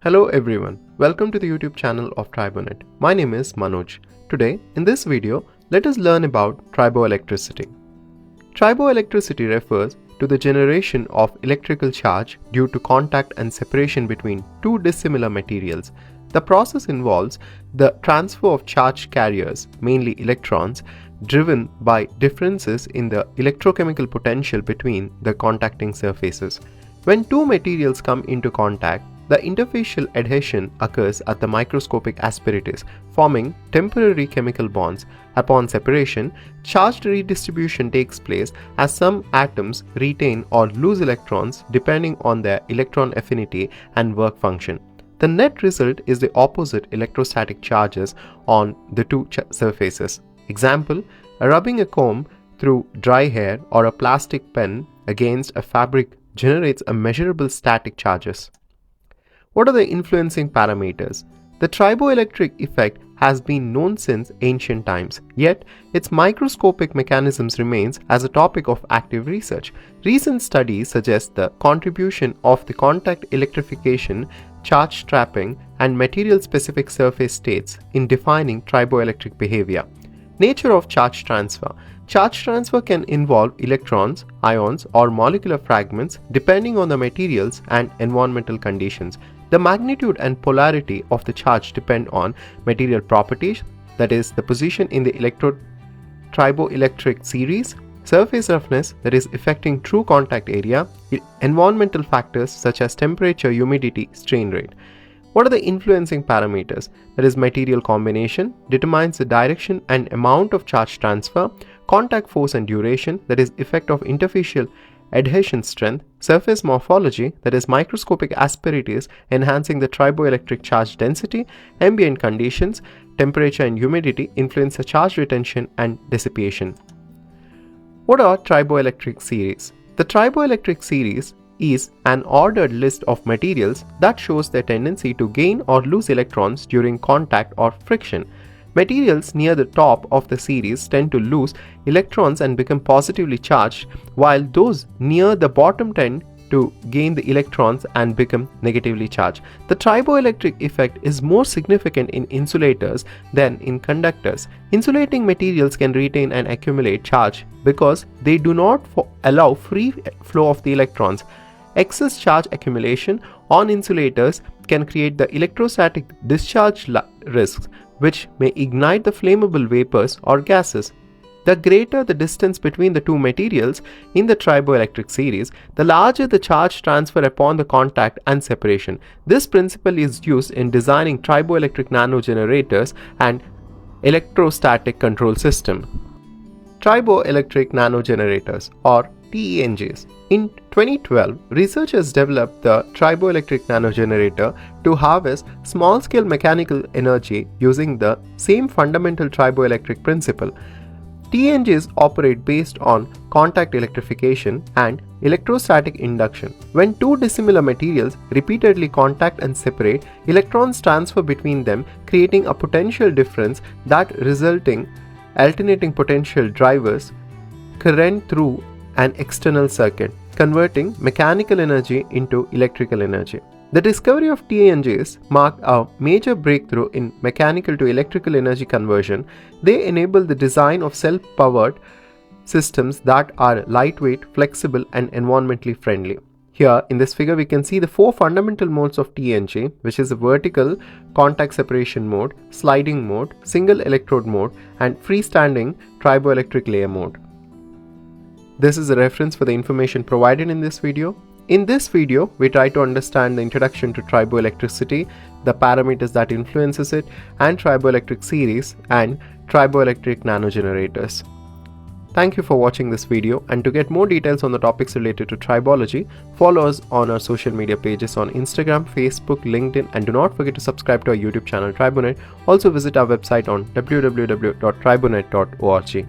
Hello everyone, welcome to the YouTube channel of Triboelectric. My name is Manoj. Today, in this video, let us learn about triboelectricity. Triboelectricity refers to the generation of electrical charge due to contact and separation between two dissimilar materials. The process involves the transfer of charge carriers, mainly electrons, driven by differences in the electrochemical potential between the contacting surfaces. When two materials come into contact, the interfacial adhesion occurs at the microscopic asperities, forming temporary chemical bonds. Upon separation, charge redistribution takes place as some atoms retain or lose electrons depending on their electron affinity and work function. The net result is the opposite electrostatic charges on the two surfaces. Example, rubbing a comb through dry hair or a plastic pen against a fabric generates a measurable static charges. What are the influencing parameters? The triboelectric effect has been known since ancient times, yet its microscopic mechanisms remains as a topic of active research. Recent studies suggest the contribution of the contact electrification, charge trapping, and material-specific surface states in defining triboelectric behavior. Nature of charge transfer. Charge transfer can involve electrons, ions, or molecular fragments depending on the materials and environmental conditions. The magnitude and polarity of the charge depend on material properties, that is, the position in the triboelectric series, surface roughness, that is, affecting true contact area, environmental factors such as temperature, humidity, strain rate. What are the influencing parameters? That is, material combination determines the direction and amount of charge transfer, contact force and duration, that is, effect of interfacial adhesion strength, surface morphology, that is, microscopic asperities enhancing the triboelectric charge density, ambient conditions, temperature and humidity influence the charge retention and dissipation. What are triboelectric series? The triboelectric series is an ordered list of materials that shows their tendency to gain or lose electrons during contact or friction. Materials near the top of the series tend to lose electrons and become positively charged, while those near the bottom tend to gain the electrons and become negatively charged. The triboelectric effect is more significant in insulators than in conductors. Insulating materials can retain and accumulate charge because they do not allow free flow of the electrons. Excess charge accumulation on insulators can create the electrostatic discharge risks, which may ignite the flammable vapors or gases. The greater the distance between the two materials in the triboelectric series, the larger the charge transfer upon the contact and separation. This principle is used in designing triboelectric nanogenerators and electrostatic control system. Triboelectric nanogenerators, or TENGs. In 2012, researchers developed the triboelectric nanogenerator to harvest small-scale mechanical energy using the same fundamental triboelectric principle. TENGs operate based on contact electrification and electrostatic induction. When two dissimilar materials repeatedly contact and separate, electrons transfer between them, creating a potential difference that resulting alternating potential drivers current through an external circuit, converting mechanical energy into electrical energy. The discovery of TENGs marked a major breakthrough in mechanical to electrical energy conversion. They enable the design of self-powered systems that are lightweight, flexible, and environmentally friendly. Here in this figure we can see the four fundamental modes of TENG, which is a vertical contact separation mode, sliding mode, single electrode mode, and freestanding triboelectric layer mode. This is a reference for the information provided in this video. In this video, we try to understand the introduction to triboelectricity, the parameters that influences it, and triboelectric series and triboelectric nanogenerators. Thank you for watching this video, and to get more details on the topics related to tribology, follow us on our social media pages on Instagram, Facebook, LinkedIn, and do not forget to subscribe to our YouTube channel Triboelectric. Also visit our website on www.triboelectric.org.